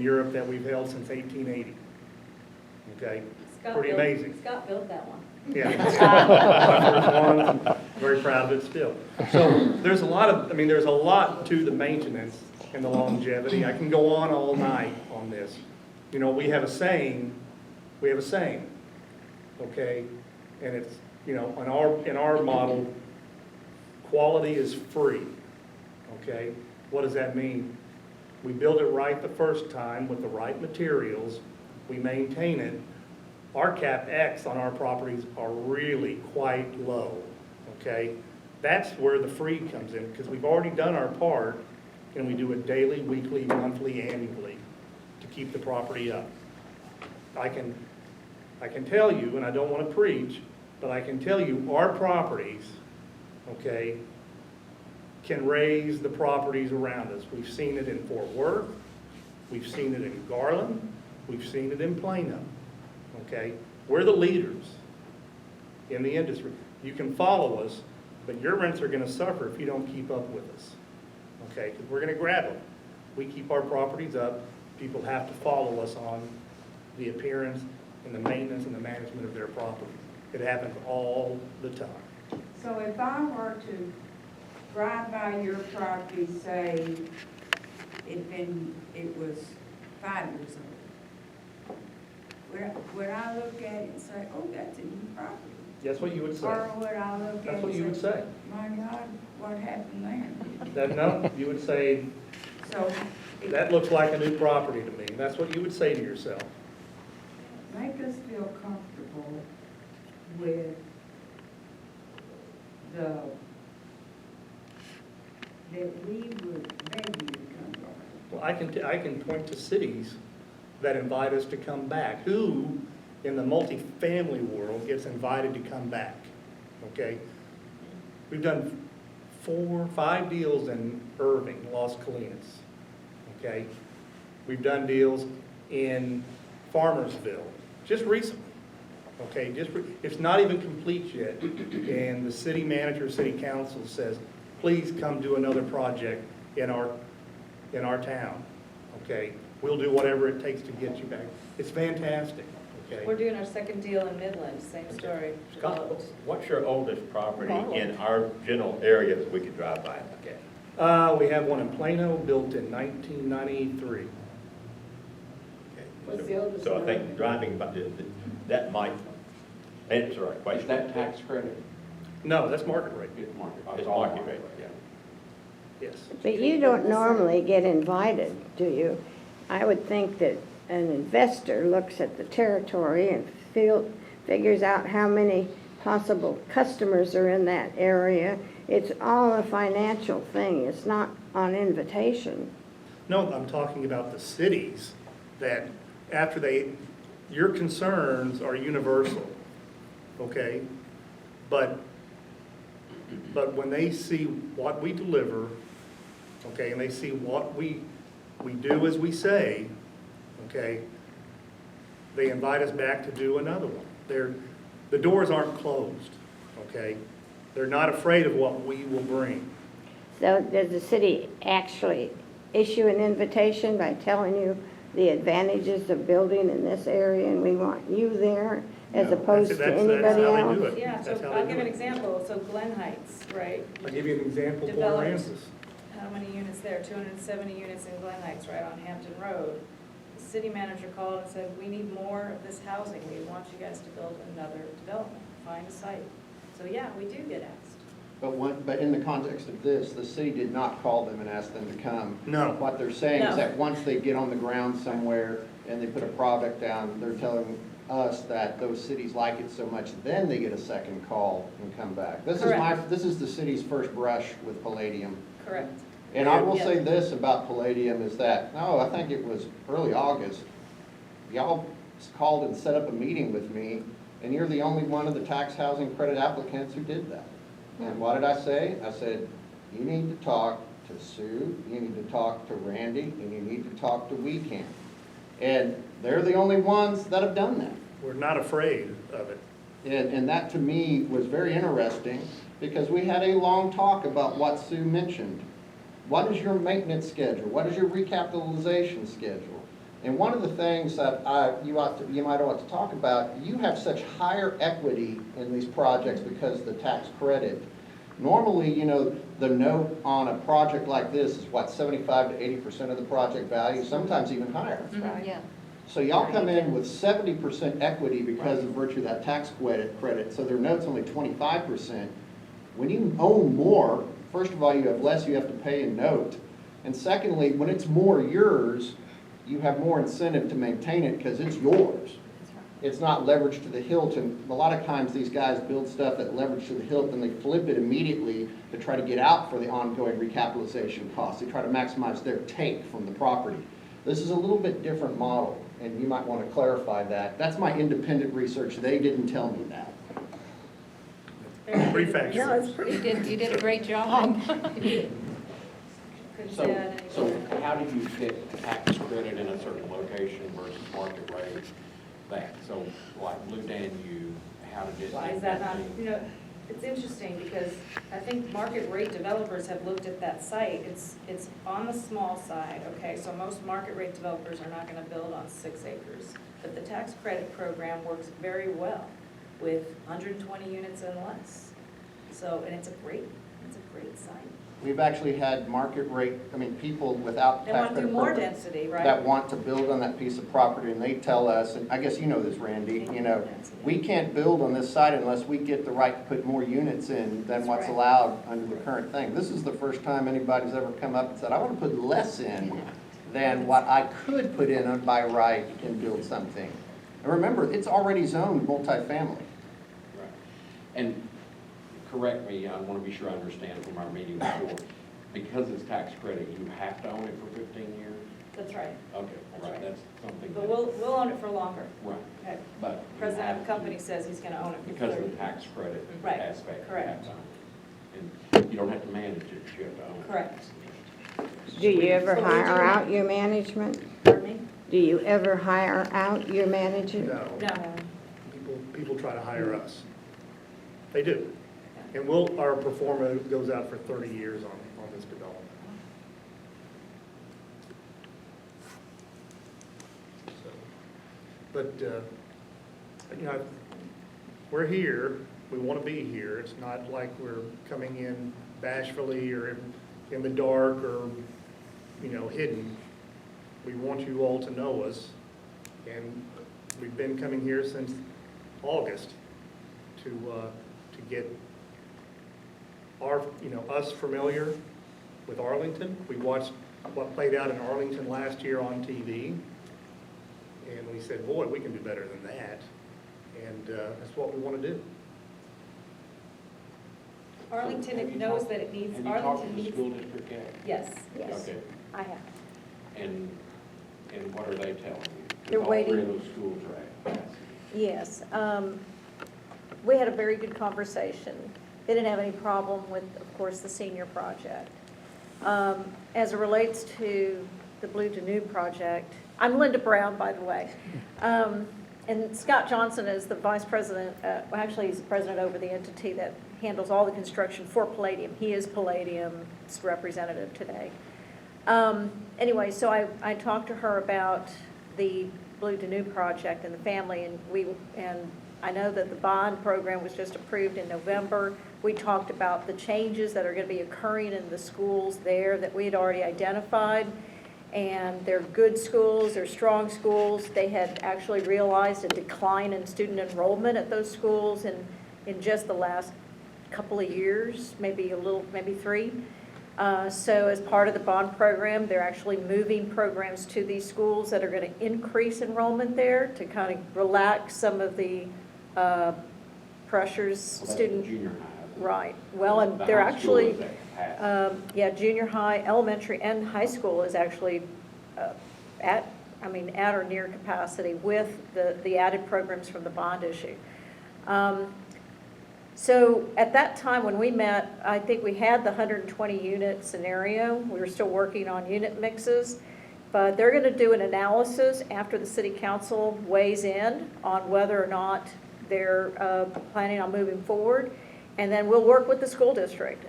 in Europe that we've held since 1880. Okay, Scott pretty built- amazing. Scott built that one. Yeah. My first one, I'm very proud of it still. So there's a lot of, I mean, there's a lot to the maintenance and the longevity. I can go on all night on this. You know, we have a saying, okay? And it's, you know, in our model, quality is free, okay? What does that mean? We build it right the first time with the right materials, we maintain it. Our CapEx on our properties are really quite low, okay? That's where the free comes in, because we've already done our part, and we do it daily, weekly, monthly, annually to keep the property up. I can tell you, and I don't want to preach, but I can tell you our properties, okay, can raise the properties around us. We've seen it in Fort Worth, we've seen it in Garland, we've seen it in Plano, okay? We're the leaders in the industry. You can follow us, but your rents are going to suffer if you don't keep up with us, okay? Because we're going to grab them. We keep our properties up. People have to follow us on the appearance and the maintenance and the management of their property. It happens all the time. So if I were to drive by your property, say, it was 5 years old, would I look at it and say, oh, that's a new property? That's what you would say. Or would I look at it That's what you and would say, say. my God, what happened there? That, no, you would say, So that looks like a new property to me. That's what you would say to yourself. make us feel comfortable with that we would beg you to come back. Well, I can point to cities that invite us to come back. Who in the multifamily world gets invited to come back? Okay? We've done 4 or 5 deals in Irving, Las Colinas. Okay? We've done deals in Farmersville, just recently. Okay, it's not even complete yet, and the city manager, city council says, please come do another project in our town. Okay, we'll do whatever it takes to get you back. It's fantastic. Okay. We're doing our second deal in Midland, same story. Scott, what's your oldest property in our general area that we could drive by and look at? We have one in Plano, built in 1993. What's the oldest So I one? think driving by, that might answer our Is question. that tax credit? No, that's market rate. It's market. It's market rate, yeah. Yes. But you don't normally get invited, do you? I would think that an investor looks at the territory and figures out how many possible customers are in that area. It's all a financial thing. It's not on invitation. No, I'm talking about the cities that your concerns are universal, okay? But when they see what we deliver, okay, and they see what we do as we say, okay, they invite us back to do another one. The doors aren't closed, okay? They're not afraid of what we will bring. So does the city actually issue an invitation by telling you the advantages of building in this area and we want you there as No, opposed to that's anybody how they else? do it. Yeah, so That's how I'll they give do an it. example. So Glen Heights, right? I'll give you an example, Port Developed. Aransas. How many units there? 270 units in Glen Heights, right on Hampton Road. The city manager called and said, we need more of this housing. We want you guys to build another development. Find a site. So yeah, we do get asked. But in the context of this, the city did not call them and ask them to come. No. What they're saying No. is that once they get on the ground somewhere and they put a product down, they're telling us that those cities like it so much, then they get a second call and come back. Correct. This is the city's first brush with Palladium. Correct. And I will Yes. say this about Palladium is that, I think it was early August, y'all called and set up a meeting with me, and you're the only one of the tax housing credit applicants who did that. And what did I say? I said, you need to talk to Sue, you need to talk to Randy, and you need to talk to WeCAN. And they're the only ones that have done that. We're not afraid of it. And that to me was very interesting because we had a long talk about what Sue mentioned. What is your maintenance schedule? What is your recapitalization schedule? And one of the things that you might want to talk about, you have such higher equity in these projects because of the tax credit. Normally, you know, the note on a project like this is what, 75 to 80% of the project value, sometimes even higher. Right. Yeah. So y'all come in with 70% equity because of virtue of that tax credit, so their note's only 25%. When you own more, first of all, you have less you have to pay in note. And secondly, when it's more yours, you have more incentive to maintain it because it's yours. It's not leveraged to the hilt, and a lot of times these guys build stuff that leverage to the hilt and they flip it immediately to try to get out for the ongoing recapitalization costs. They try to maximize their take from the property. This is a little bit different model, and you might want to clarify that. That's my independent research. They didn't tell me that. Pretty factual. You did a great job. Couldn't So, say that any so better. how do you get tax credit in a certain location versus market rate? That, so like Blue Danube, how did it? Why is that not, you know, it's interesting because I think market rate developers have looked at that site. It's on the small side, okay? So most market rate developers are not gonna build on 6 acres. But the tax credit program works very well with 120 units and less. So, and it's a great site. We've actually had market rate, people without They tax want to do credit more program density, right? that want to build on that piece of property, and they tell us, and I guess you know this, Randy, you know, we can't build on this site unless we get the right to put more units in than That's what's right. allowed under the current thing. This is the first time anybody's ever come up and said, I want to put less in than what I could put in by right and build something. And remember, it's already zoned multifamily. Right. And correct me, I want to be sure I understand from our meeting before. Because it's tax credit, you have to own it for 15 years? That's right. Okay, That's right, right. that's something. But that- we'll own it for longer. Right, Okay. but. you President of have the company to- says he's gonna own it for Because of 30. the tax credit Right, aspect. you correct. have to own it. And you don't have to manage it, you have to own it. Correct. Do you ever So we do hire that. out your management? Pardon me? Do you ever hire out your management? No, No. people try to hire us. They do. And our performer goes out for 30 years on this development. So, but, you know, we're here, we want to be here. It's not like we're coming in bashfully or in the dark or, hidden. We want you all to know us, and we've been coming here since August to get us familiar with Arlington. We watched what played out in Arlington last year on TV, and we said, boy, we can do better than that, and that's what we want to do. Arlington Have you knows talked- that it needs, Have you talked to Arlington the needs, school district yet? yes, Okay, I have. and what are they telling you? 'Cause They're all three waiting. of those schools are at capacity. Yes. We had a very good conversation. They didn't have any problem with, of course, the senior project. As it relates to the Blue Danube project, I'm Linda Brown, by the way. And Scott Johnson is the vice president, actually, he's the president over the entity that handles all the construction for Palladium. He is Palladium's representative today. Anyway, so I talked to her about the Blue Danube project and the family, and I know that the bond program was just approved in November. We talked about the changes that are going to be occurring in the schools there that we had already identified. And they're good schools, they're strong schools. They had actually realized a decline in student enrollment at those schools in just the last couple of years, maybe 3. So as part of the bond program, they're actually moving programs to these schools that are going to increase enrollment there to kind of relax some of the pressures Well, that's student. junior high. isn't it? Right, well, and The they're high school actually, is at capacity. junior high, elementary, and high school is actually at or near capacity with the added programs from the bond issue. So at that time when we met, I think we had the 120 unit scenario. We were still working on unit mixes, but they're going to do an analysis after the city council weighs in on whether or not they're planning on moving forward. And then we'll work with the school district.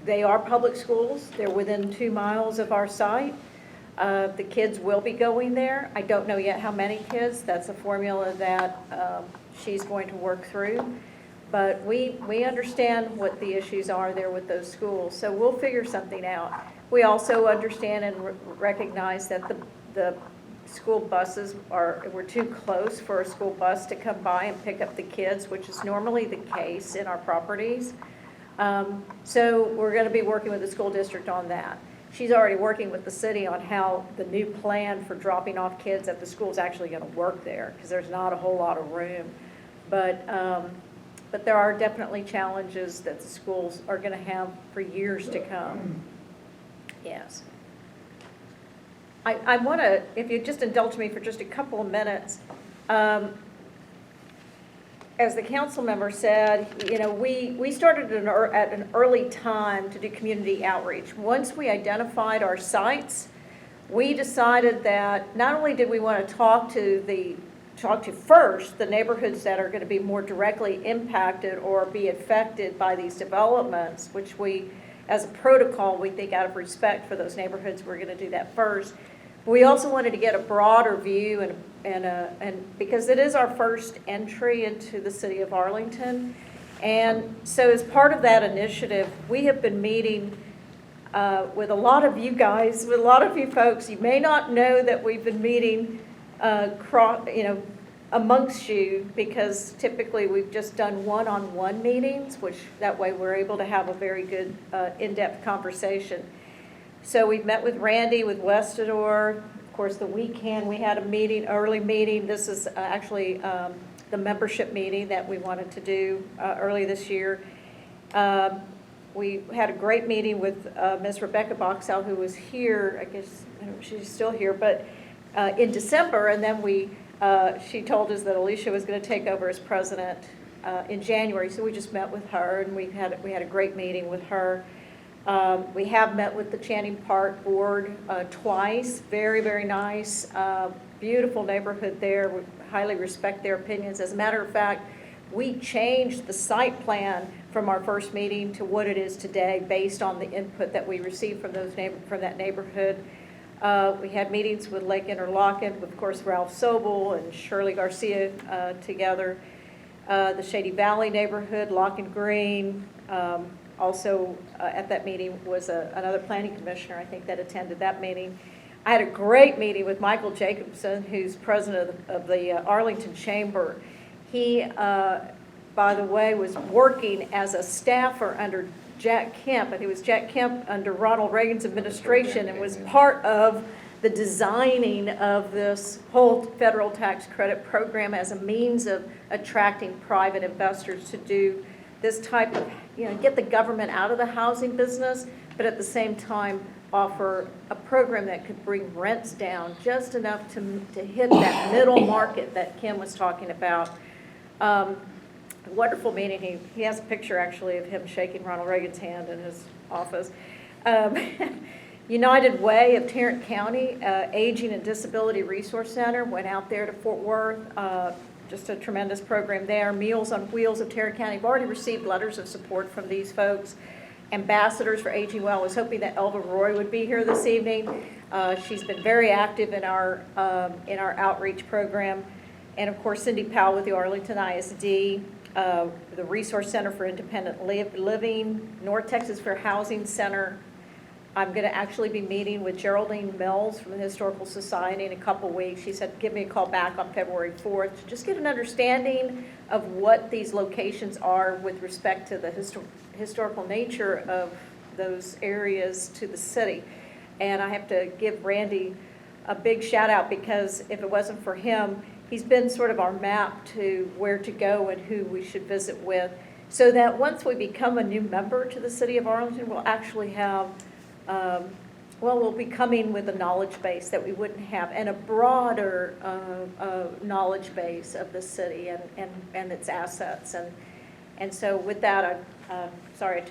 They are public schools. They're within 2 miles of our site. The kids will be going there. I don't know yet how many kids. That's a formula that she's going to work through. But we understand what the issues are there with those schools, so we'll figure something out. We also understand and recognize that the school buses were too close for a school bus to come by and pick up the kids, which is normally the case in our properties. So we're going to be working with the school district on that. She's already working with the city on how the new plan for dropping off kids at the school is actually going to work there, because there's not a whole lot of room. But there are definitely challenges that the schools are going to have for years to come. Yes. I want to, if you just indulge me for just a couple of minutes, as the council member said, you know, we started at an early time to do community outreach. Once we identified our sites, we decided that not only did we want to talk to first the neighborhoods that are going to be more directly impacted or be affected by these developments, which we, as a protocol, we think out of respect for those neighborhoods, we're going to do that first. We also wanted to get a broader view and because it is our first entry into the city of Arlington. And so as part of that initiative, we have been meeting with a lot of you guys, with a lot of you folks. You may not know that we've been meeting amongst you, because typically we've just done one-on-one meetings, which that way we're able to have a very good in-depth conversation. So we've met with Randy, with Westador, of course the WeCAN, we had a meeting, early meeting. This is actually the membership meeting that we wanted to do early this year. We had a great meeting with Ms. Rebecca Boxell, who was here, I guess she's still here, but in December, and then she told us that Alicia was going to take over as president in January, so we just met with her, and we had a great meeting with her. We have met with the Channing Park Board twice. Very, very nice, beautiful neighborhood there. We highly respect their opinions. As a matter of fact, we changed the site plan from our first meeting to what it is today based on the input that we received from that neighborhood. We had meetings with Lake Interlochen, with, of course, Ralph Sobel and Shirley Garcia together. The Shady Valley neighborhood, Lock and Green. Also at that meeting was another planning commissioner, I think, that attended that meeting. I had a great meeting with Michael Jacobson, who's president of the Arlington Chamber. He, by the way, was working as a staffer under Jack Kemp, and he was Jack Kemp under Ronald Reagan's administration and was part of the designing of this whole federal tax credit program as a means of attracting private investors to do this type of, get the government out of the housing business, but at the same time offer a program that could bring rents down just enough to hit that middle market that Kim was talking about. Wonderful meeting. He has a picture actually of him shaking Ronald Reagan's hand in his office. United Way of Tarrant County, Aging and Disability Resource Center, went out there to Fort Worth. Just a tremendous program there. Meals on Wheels of Tarrant County. I've already received letters of support from these folks. Ambassadors for Aging Well. I was hoping that Elva Roy would be here this evening. She's been very active in our outreach program. And of course, Cindy Powell with the Arlington ISD, the Resource Center for Independent Living, North Texas Fair Housing Center. I'm going to actually be meeting with Geraldine Mills from the Historical Society in a couple weeks. She said, give me a call back on February 4th to just get an understanding of what these locations are with respect to the historical nature of those areas to the city. And I have to give Randy a big shout out, because if it wasn't for him, he's been sort of our map to where to go and who we should visit with, so that once we become a new member to the city of Arlington, we'll actually have we'll be coming with a knowledge base that we wouldn't have, and a broader knowledge base of the city and its assets. And so with that, sorry,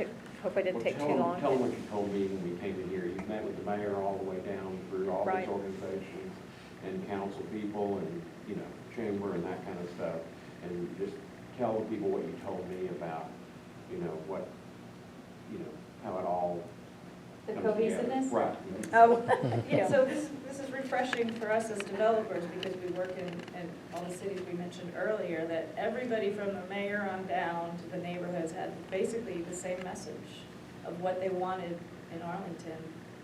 hope I didn't take too long. Tell them what you told me when we came in here. You met with the mayor all the way down through all Right. these organizations and council people and, chamber and that kind of stuff. And just tell the people what you told me about, how it all The comes together. cohesiveness? Right. Oh, Yeah, so this is refreshing for us as developers, because we work in all the cities we mentioned earlier, that everybody from the mayor on down to the neighborhoods had basically the same message of what they wanted in Arlington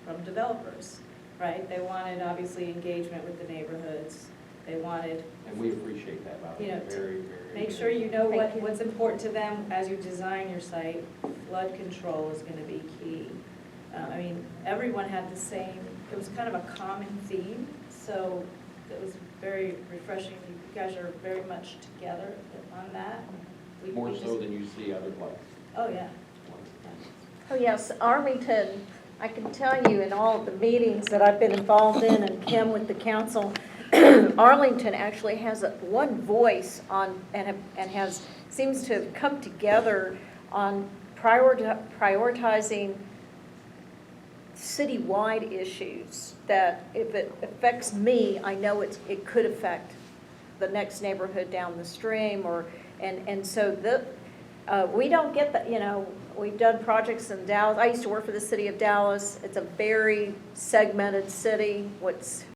from developers, right? They wanted, obviously, engagement with the neighborhoods. They wanted, And we appreciate that, by the You way, know, very, very. make sure you know Thank you. what's important to them as you design your site. Flood control is gonna be key. I mean, everyone had the same, it was kind of a common theme, so it was very refreshing. You guys are very much together on that. We More just- so than you see other places. Oh, yeah. oh yes, Arlington, I can tell you in all of the meetings that I've been involved in, and Kim with the council, Arlington actually has one voice on, and has, seems to have come together on prioritizing citywide issues, that if it affects me, I know it could affect the next neighborhood down the stream, or, and so we don't get that, we've done projects in Dallas. I used to work for the city of Dallas. It's a very segmented city. What's